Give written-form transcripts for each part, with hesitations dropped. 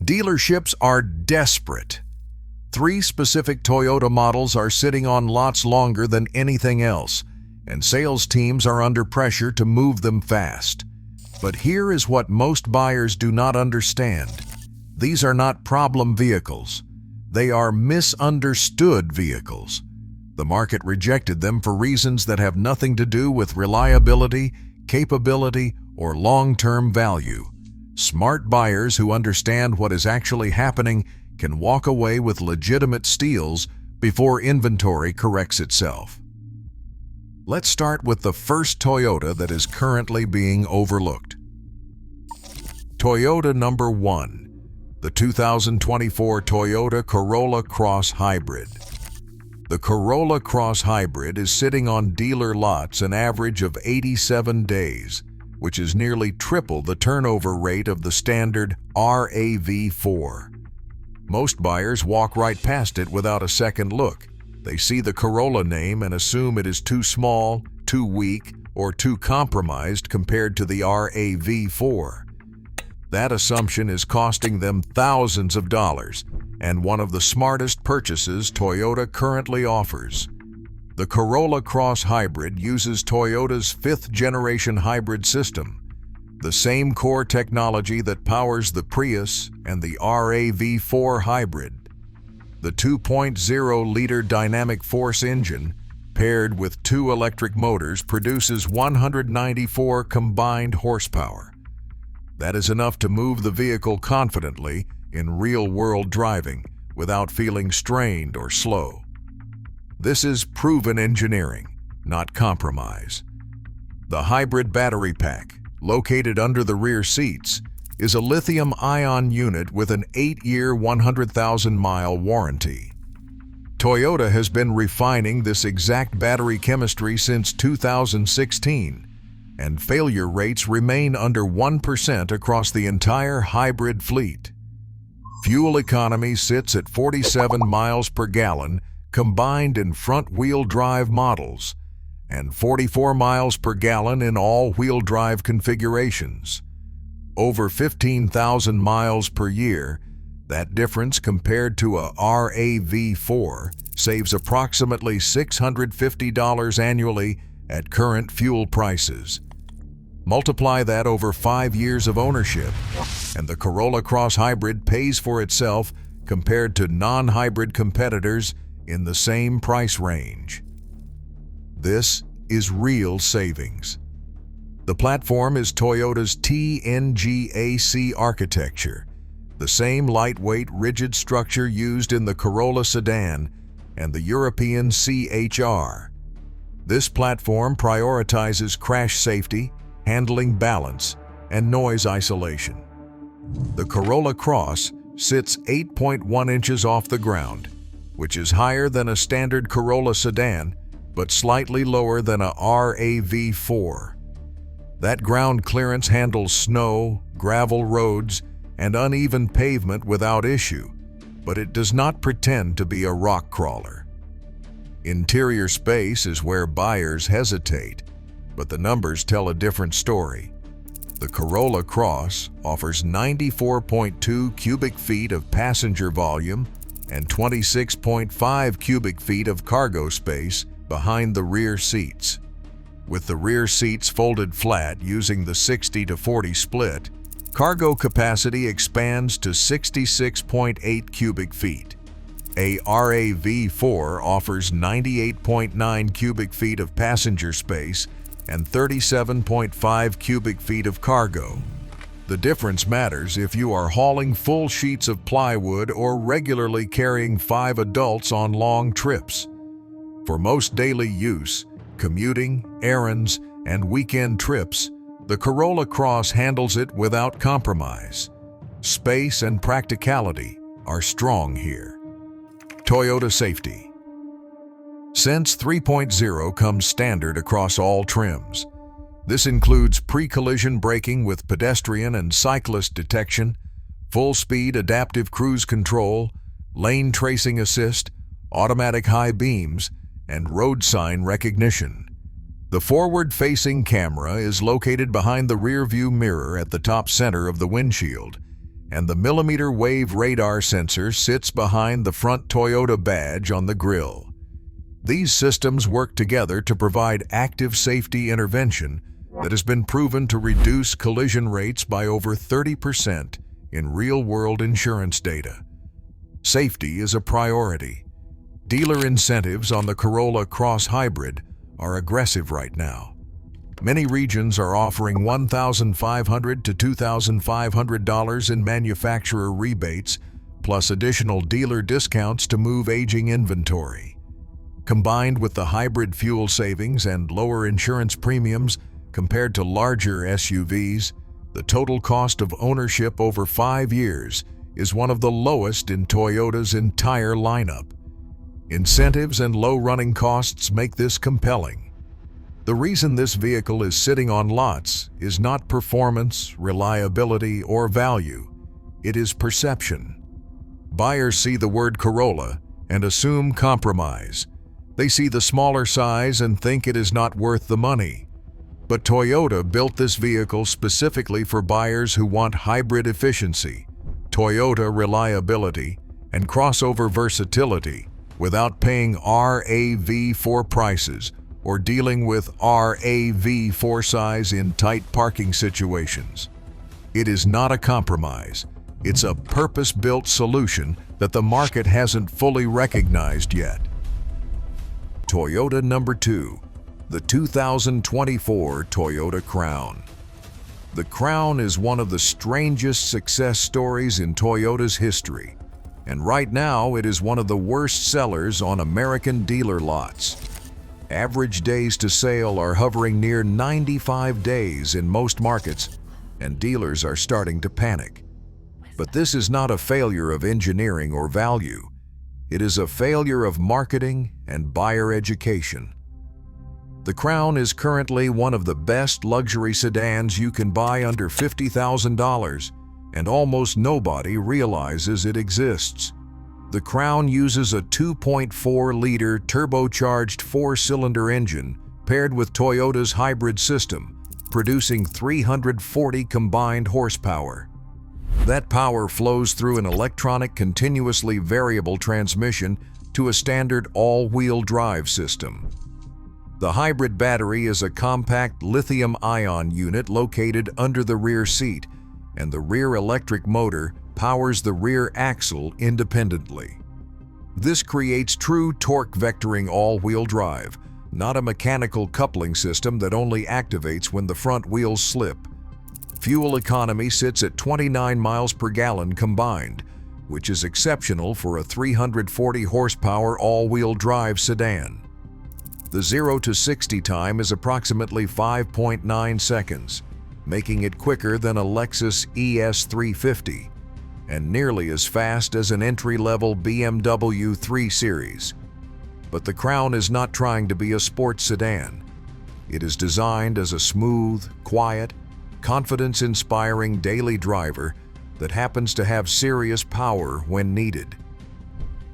Dealerships are desperate. 3 specific Toyota models are sitting on lots longer than anything else, and sales teams are under pressure to move them fast. But here is what most buyers do not understand. These are not problem vehicles. They are misunderstood vehicles. The market rejected them for reasons that have nothing to do with reliability, capability, or long-term value. Smart buyers who understand what is actually happening can walk away with legitimate steals before inventory corrects itself. Let's start with the first Toyota that is currently being overlooked. Toyota number 1, the 2024 Toyota Corolla Cross Hybrid. The Corolla Cross Hybrid is sitting on dealer lots an average of 87 days, which is nearly triple the turnover rate of the standard RAV4. Most buyers walk right past it without a second look. They see the Corolla name and assume it is too small, too weak, or too compromised compared to the RAV4. That assumption is costing them thousands of dollars, and one of the smartest purchases Toyota currently offers. The Corolla Cross Hybrid uses Toyota's 5th-generation hybrid system, the same core technology that powers the Prius and the RAV4 hybrid. The 2.0-liter dynamic force engine, paired with 2 electric motors, produces 194 combined horsepower. That is enough to move the vehicle confidently in real-world driving without feeling strained or slow. This is proven engineering, not compromise. The hybrid battery pack, located under the rear seats, is a lithium-ion unit with an 8-year, 100,000-mile warranty. Toyota has been refining this exact battery chemistry since 2016, and failure rates remain under 1% across the entire hybrid fleet. Fuel economy sits at 47 miles per gallon combined in front-wheel drive models, and 44 miles per gallon in all-wheel drive configurations. Over 15,000 miles per year, that difference compared to a RAV4 saves approximately $650 annually at current fuel prices. Multiply that over 5 years of ownership, and the Corolla Cross Hybrid pays for itself compared to non-hybrid competitors in the same price range. This is real savings. The platform is Toyota's TNGAC architecture, the same lightweight, rigid structure used in the Corolla sedan and the European CHR. This platform prioritizes crash safety, handling balance, and noise isolation. The Corolla Cross sits 8.1 inches off the ground, which is higher than a standard Corolla sedan, but slightly lower than a RAV4. That ground clearance handles snow, gravel roads, and uneven pavement without issue, but it does not pretend to be a rock crawler. Interior space is where buyers hesitate, but the numbers tell a different story. The Corolla Cross offers 94.2 cubic feet of passenger volume and 26.5 cubic feet of cargo space behind the rear seats. With the rear seats folded flat using the 60-40 split, cargo capacity expands to 66.8 cubic feet. A RAV4 offers 98.9 cubic feet of passenger space and 37.5 cubic feet of cargo. The difference matters if you are hauling full sheets of plywood or regularly carrying 5 adults on long trips. For most daily use, commuting, errands, and weekend trips, the Corolla Cross handles it without compromise. Space and practicality are strong here. Toyota safety. Sense 3.0 comes standard across all trims. This includes pre-collision braking with pedestrian and cyclist detection, full-speed adaptive cruise control, lane tracing assist, automatic high beams, and road sign recognition. The forward-facing camera is located behind the rear-view mirror at the top center of the windshield, and the millimeter wave radar sensor sits behind the front Toyota badge on the grille. These systems work together to provide active safety intervention that has been proven to reduce collision rates by over 30% in real-world insurance data. Safety is a priority. Dealer incentives on the Corolla Cross Hybrid are aggressive right now. Many regions are offering $1,500 to $2,500 in manufacturer rebates, plus additional dealer discounts to move aging inventory. Combined with the hybrid fuel savings and lower insurance premiums compared to larger SUVs, the total cost of ownership over 5 years is one of the lowest in Toyota's entire lineup. Incentives and low running costs make this compelling. The reason this vehicle is sitting on lots is not performance, reliability, or value. It is perception. Buyers see the word Corolla and assume compromise. They see the smaller size and think it is not worth the money. But Toyota built this vehicle specifically for buyers who want hybrid efficiency, Toyota reliability, and crossover versatility without paying RAV4 prices or dealing with RAV4 size in tight parking situations. It is not a compromise. It's a purpose-built solution that the market hasn't fully recognized yet. Toyota number 2, the 2024 Toyota Crown. The Crown is one of the strangest success stories in Toyota's history, and right now it is one of the worst sellers on American dealer lots. Average days to sale are hovering near 95 days in most markets, and dealers are starting to panic. But this is not a failure of engineering or value. It is a failure of marketing and buyer education. The Crown is currently one of the best luxury sedans you can buy under $50,000, and almost nobody realizes it exists. The Crown uses a 2.4-liter turbocharged 4-cylinder engine paired with Toyota's hybrid system, producing 340 combined horsepower. That power flows through an electronic continuously variable transmission to a standard all-wheel drive system. The hybrid battery is a compact lithium-ion unit located under the rear seat, and the rear electric motor powers the rear axle independently. This creates true torque vectoring all-wheel drive, not a mechanical coupling system that only activates when the front wheels slip. Fuel economy sits at 29 miles per gallon combined, which is exceptional for a 340 horsepower all-wheel drive sedan. The 0 to 60 time is approximately 5.9 seconds, making it quicker than a Lexus ES350 and nearly as fast as an entry-level BMW 3 Series. But the Crown is not trying to be a sports sedan. It is designed as a smooth, quiet, confidence-inspiring daily driver that happens to have serious power when needed.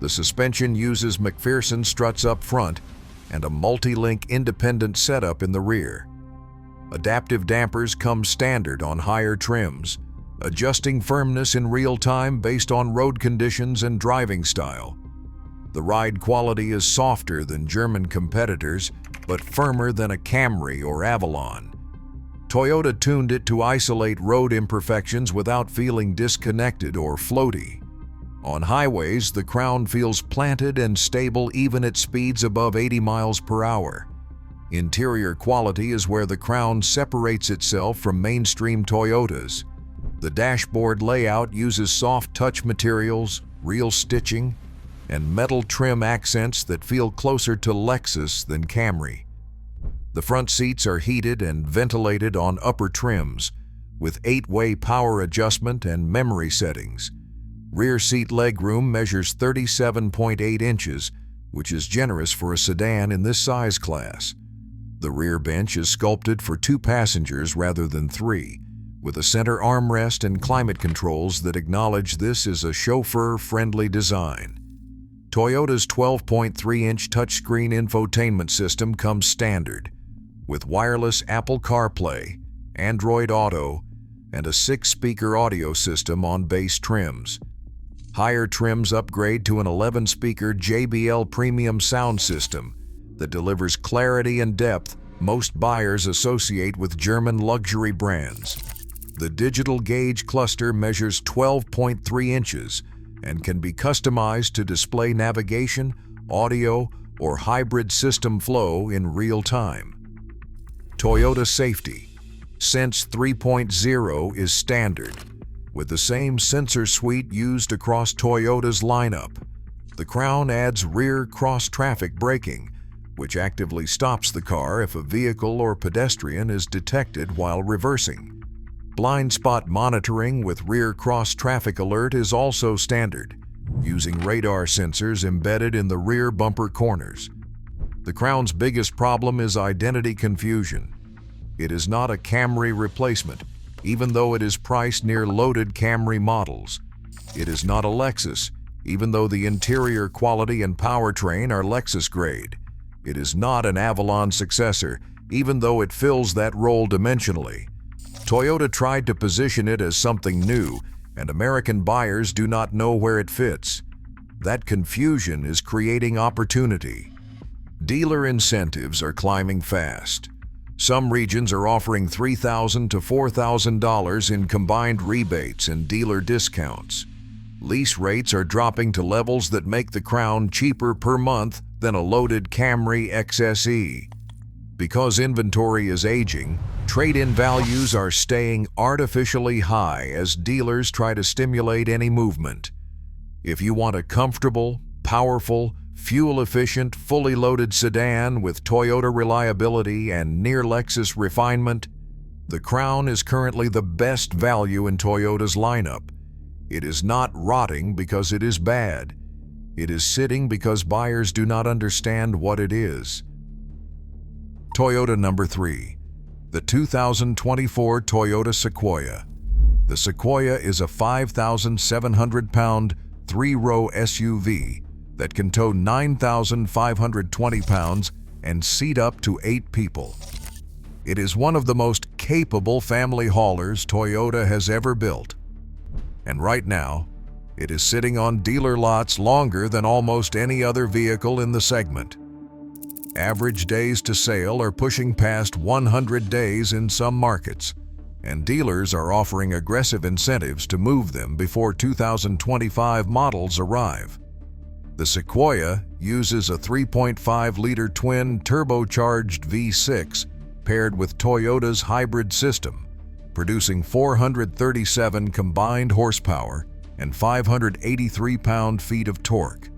The suspension uses McPherson struts up front and a multi-link independent setup in the rear. Adaptive dampers come standard on higher trims, adjusting firmness in real time based on road conditions and driving style. The ride quality is softer than German competitors, but firmer than a Camry or Avalon. Toyota tuned it to isolate road imperfections without feeling disconnected or floaty. On highways, the Crown feels planted and stable even at speeds above 80 miles per hour. Interior quality is where the Crown separates itself from mainstream Toyotas. The dashboard layout uses soft touch materials, real stitching, and metal trim accents that feel closer to Lexus than Camry. The front seats are heated and ventilated on upper trims, with 8-way power adjustment and memory settings. Rear seat legroom measures 37.8 inches, which is generous for a sedan in this size class. The rear bench is sculpted for 2 passengers rather than 3, with a center armrest and climate controls that acknowledge this is a chauffeur-friendly design. Toyota's 12.3-inch touchscreen infotainment system comes standard, with wireless Apple CarPlay, Android Auto, and a 6-speaker audio system on base trims. Higher trims upgrade to an 11-speaker JBL premium sound system that delivers clarity and depth most buyers associate with German luxury brands. The digital gauge cluster measures 12.3 inches and can be customized to display navigation, audio, or hybrid system flow in real time. Toyota safety. Sense 3.0 is standard, with the same sensor suite used across Toyota's lineup. The Crown adds rear cross-traffic braking, which actively stops the car if a vehicle or pedestrian is detected while reversing. Blind spot monitoring with rear cross-traffic alert is also standard, using radar sensors embedded in the rear bumper corners. The Crown's biggest problem is identity confusion. It is not a Camry replacement, even though it is priced near loaded Camry models. It is not a Lexus, even though the interior quality and powertrain are Lexus grade. It is not an Avalon successor, even though it fills that role dimensionally. Toyota tried to position it as something new, and American buyers do not know where it fits. That confusion is creating opportunity. Dealer incentives are climbing fast. Some regions are offering $3,000 to $4,000 in combined rebates and dealer discounts. Lease rates are dropping to levels that make the Crown cheaper per month than a loaded Camry XSE. Because inventory is aging, trade-in values are staying artificially high as dealers try to stimulate any movement. If you want a comfortable, powerful, fuel-efficient, fully loaded sedan with Toyota reliability and near Lexus refinement, the Crown is currently the best value in Toyota's lineup. It is not rotting because it is bad. It is sitting because buyers do not understand what it is. Toyota number 3. The 2024 Toyota Sequoia. The Sequoia is a 5,700-pound, 3-row SUV that can tow 9,520 pounds and seat up to 8 people. It is one of the most capable family haulers Toyota has ever built. And right now, it is sitting on dealer lots longer than almost any other vehicle in the segment. Average days to sale are pushing past 100 days in some markets, and dealers are offering aggressive incentives to move them before 2025 models arrive. The Sequoia uses a 3.5-liter twin turbocharged V6 paired with Toyota's hybrid system, producing 437 combined horsepower and 583 pound-feet of torque.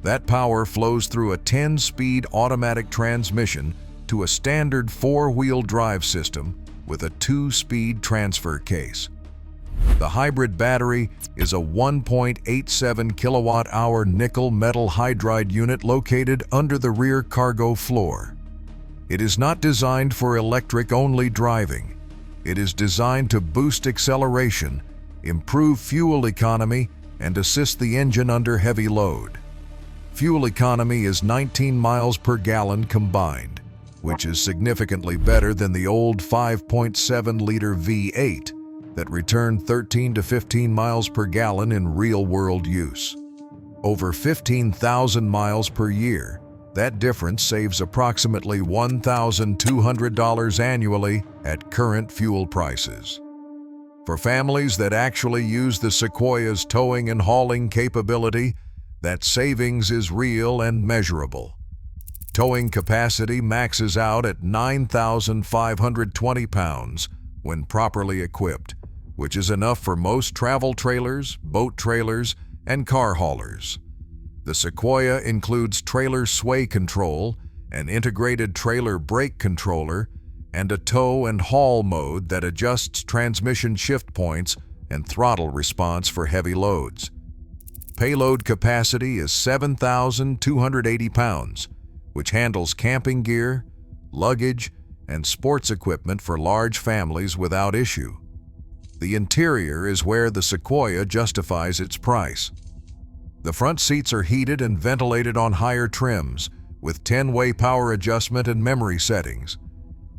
That power flows through a 10-speed automatic transmission to a standard 4-wheel drive system with a 2-speed transfer case. The hybrid battery is a 1.87 kilowatt-hour nickel metal hydride unit located under the rear cargo floor. It is not designed for electric-only driving. It is designed to boost acceleration, improve fuel economy, and assist the engine under heavy load. Fuel economy is 19 miles per gallon combined, which is significantly better than the old 5.7-liter V8 that returned 13 to 15 miles per gallon in real-world use. Over 15,000 miles per year, that difference saves approximately $1,200 annually at current fuel prices. For families that actually use the Sequoia's towing and hauling capability, that savings is real and measurable. Towing capacity maxes out at 9,520 pounds when properly equipped, which is enough for most travel trailers, boat trailers, and car haulers. The Sequoia includes trailer sway control, an integrated trailer brake controller, and a tow and haul mode that adjusts transmission shift points and throttle response for heavy loads. Payload capacity is 7,280 pounds, which handles camping gear, luggage, and sports equipment for large families without issue. The interior is where the Sequoia justifies its price. The front seats are heated and ventilated on higher trims, with 10-way power adjustment and memory settings.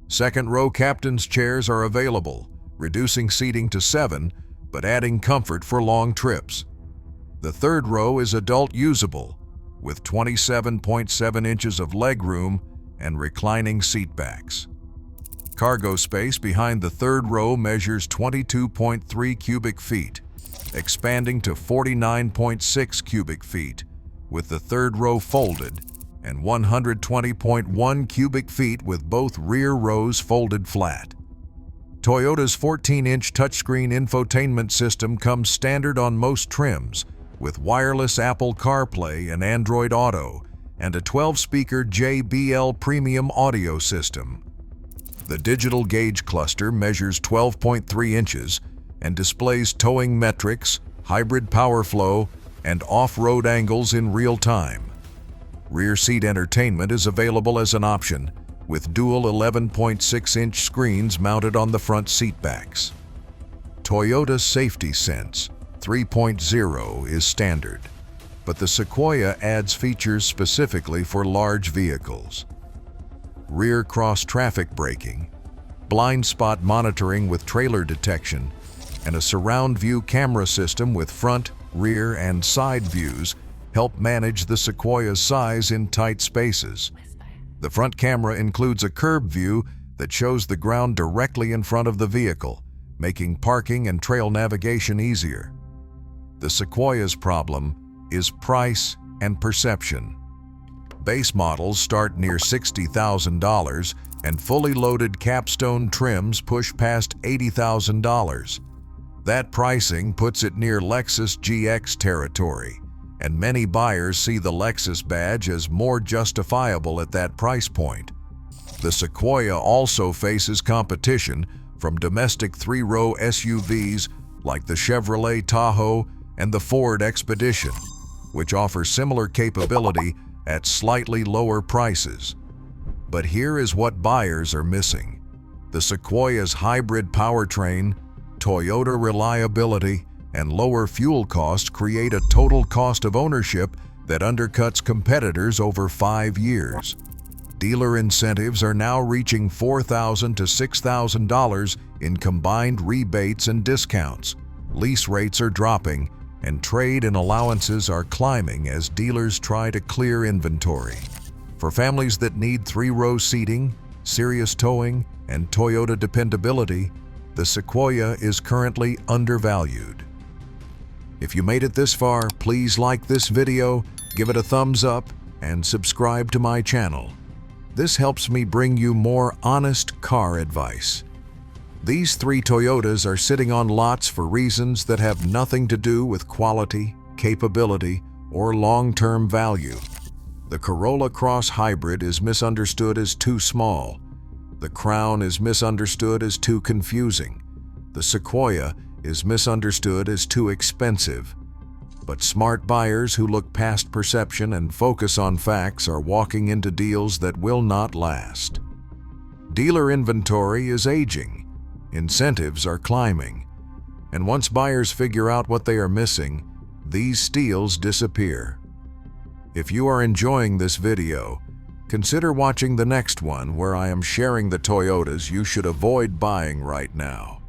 Second-row captain's chairs are available, reducing seating to 7, but adding comfort for long trips. The third row is adult usable, with 27.7 inches of legroom and reclining seatbacks. Cargo space behind the third row measures 22.3 cubic feet, expanding to 49.6 cubic feet, with the third row folded, and 120.1 cubic feet with both rear rows folded flat. Toyota's 14-inch touchscreen infotainment system comes standard on most trims, with wireless Apple CarPlay and Android Auto, and a 12-speaker JBL premium audio system. The digital gauge cluster measures 12.3 inches and displays towing metrics, hybrid power flow, and off-road angles in real time. Rear seat entertainment is available as an option, with dual 11.6-inch screens mounted on the front seatbacks. Toyota Safety Sense 3.0 is standard, but the Sequoia adds features specifically for large vehicles. Rear cross-traffic braking, blind spot monitoring with trailer detection, and a surround view camera system with front, rear, and side views help manage the Sequoia's size in tight spaces. The front camera includes a curb view that shows the ground directly in front of the vehicle, making parking and trail navigation easier. The Sequoia's problem is price and perception. Base models start near $60,000, and fully loaded capstone trims push past $80,000. That pricing puts it near Lexus GX territory, and many buyers see the Lexus badge as more justifiable at that price point. The Sequoia also faces competition from domestic 3-row SUVs like the Chevrolet Tahoe and the Ford Expedition, which offer similar capability at slightly lower prices. But here is what buyers are missing: the Sequoia's hybrid powertrain, Toyota reliability, and lower fuel costs create a total cost of ownership that undercuts competitors over 5 years. Dealer incentives are now reaching $4,000 to $6,000 in combined rebates and discounts. Lease rates are dropping, and trade and allowances are climbing as dealers try to clear inventory. For families that need 3-row seating, serious towing, and Toyota dependability, the Sequoia is currently undervalued. If you made it this far, please like this video, give it a thumbs up, and subscribe to my channel. This helps me bring you more honest car advice. These 3 Toyotas are sitting on lots for reasons that have nothing to do with quality, capability, or long-term value. The Corolla Cross Hybrid is misunderstood as too small. The Crown is misunderstood as too confusing. The Sequoia is misunderstood as too expensive. But smart buyers who look past perception and focus on facts are walking into deals that will not last. Dealer inventory is aging. Incentives are climbing. And once buyers figure out what they are missing, these steals disappear. If you are enjoying this video, consider watching the next one where I am sharing the Toyotas you should avoid buying right now.